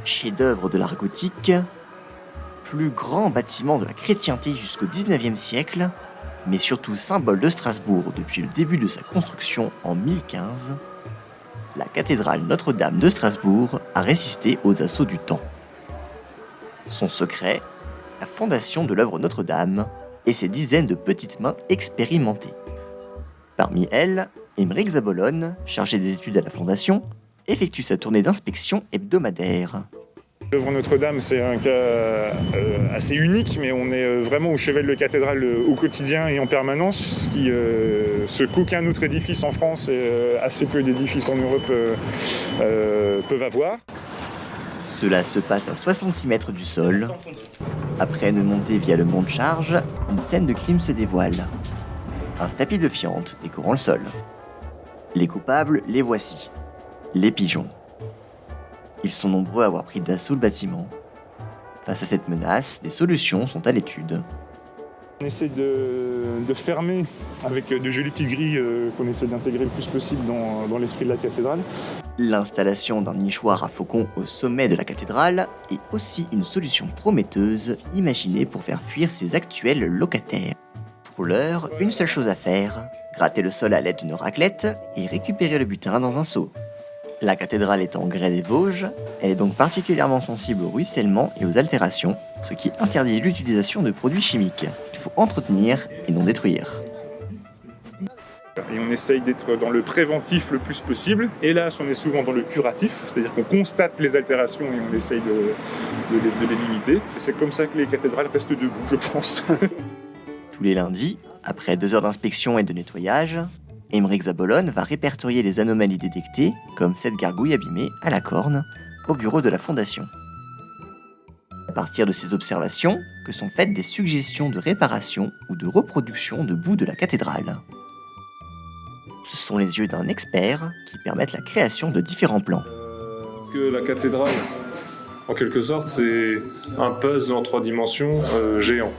Chef-d'œuvre de l'art gothique, plus grand bâtiment de la chrétienté jusqu'au XIXe siècle, mais surtout symbole de Strasbourg depuis le début de sa construction en 1015, la cathédrale Notre-Dame de Strasbourg a résisté aux assauts du temps. Son secret, la fondation de l'œuvre Notre-Dame et ses dizaines de petites mains expérimentées. Parmi elles, Aymeric Zabolone, chargé des études à la fondation, effectue sa tournée d'inspection hebdomadaire. L'œuvre Notre-Dame, c'est un cas assez unique, mais on est vraiment au chevet de la cathédrale au quotidien et en permanence, ce qu'aucun autre édifice en France et assez peu d'édifices en Europe peuvent avoir. Cela se passe à 66 mètres du sol. Après une montée via le mont de Charge, une scène de crime se dévoile. Un tapis de fiente décorant le sol. Les coupables, les voici. Les pigeons. Ils sont nombreux à avoir pris d'assaut le bâtiment. Face à cette menace, des solutions sont à l'étude. On essaie de fermer avec de jolies petites grilles qu'on essaie d'intégrer le plus possible dans l'esprit de la cathédrale. L'installation d'un nichoir à faucons au sommet de la cathédrale est aussi une solution prometteuse imaginée pour faire fuir ses actuels locataires. Pour l'heure, une seule chose à faire, gratter le sol à l'aide d'une raclette et récupérer le butin dans un seau. La cathédrale est en grès des Vosges, elle est donc particulièrement sensible au ruissellement et aux altérations, ce qui interdit l'utilisation de produits chimiques. Il faut entretenir et non détruire. Et on essaye d'être dans le préventif le plus possible. Hélas, on est souvent dans le curatif, c'est-à-dire qu'on constate les altérations et on essaye de les limiter. C'est comme ça que les cathédrales restent debout, je pense. Tous les lundis, après 2 heures d'inspection et de nettoyage, Aymeric Zabolone va répertorier les anomalies détectées, comme cette gargouille abîmée à la corne, au bureau de la Fondation. À partir de ces observations, que sont faites des suggestions de réparation ou de reproduction de bouts de la cathédrale. Ce sont les yeux d'un expert qui permettent la création de différents plans. Que la cathédrale, en quelque sorte, c'est un puzzle en 3 dimensions géant,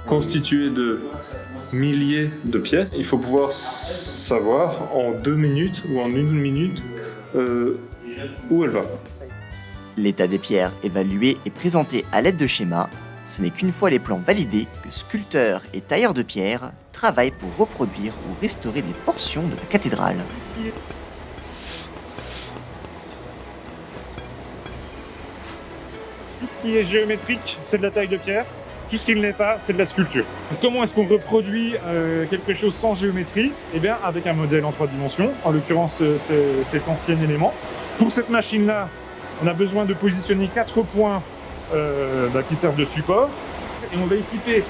constitué de milliers de pièces. Il faut pouvoir savoir en 2 minutes ou en 1 minute où elle va. L'état des pierres évalué et présenté à l'aide de schémas, ce n'est qu'une fois les plans validés que sculpteurs et tailleurs de pierre travaillent pour reproduire ou restaurer des portions de la cathédrale. Tout ce qui est géométrique, c'est de la taille de pierre. Tout ce qui ne l'est pas, c'est de la sculpture. Comment est-ce qu'on reproduit quelque chose sans géométrie ? Eh bien, avec un modèle en 3 dimensions. En l'occurrence, c'est cet ancien élément. Pour cette machine-là, on a besoin de positionner 4 points qui servent de support. Et on va équiper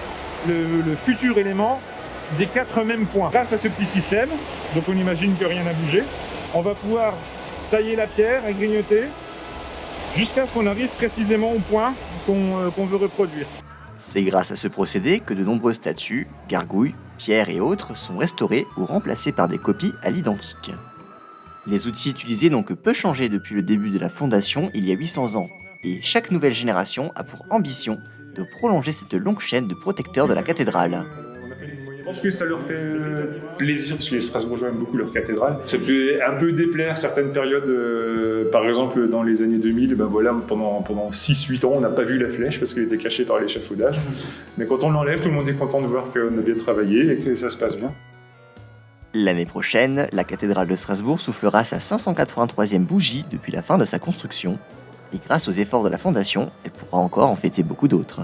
le futur élément des 4 mêmes points. Grâce à ce petit système, donc on imagine que rien n'a bougé, on va pouvoir tailler la pierre et grignoter jusqu'à ce qu'on arrive précisément au point qu'on veut reproduire. C'est grâce à ce procédé que de nombreuses statues, gargouilles, pierres et autres sont restaurées ou remplacées par des copies à l'identique. Les outils utilisés n'ont que peu changé depuis le début de la Fondation il y a 800 ans, et chaque nouvelle génération a pour ambition de prolonger cette longue chaîne de protecteurs de la cathédrale. Je pense que ça leur fait plaisir, parce que les Strasbourgeois aiment beaucoup leur cathédrale. Ça peut un peu déplaire certaines périodes, par exemple dans les années 2000, pendant 6-8 ans, on n'a pas vu la flèche parce qu'elle était cachée par l'échafaudage. Mais quand on l'enlève, tout le monde est content de voir qu'on a bien travaillé et que ça se passe bien. L'année prochaine, la cathédrale de Strasbourg soufflera sa 583e bougie depuis la fin de sa construction, et grâce aux efforts de la Fondation, elle pourra encore en fêter beaucoup d'autres.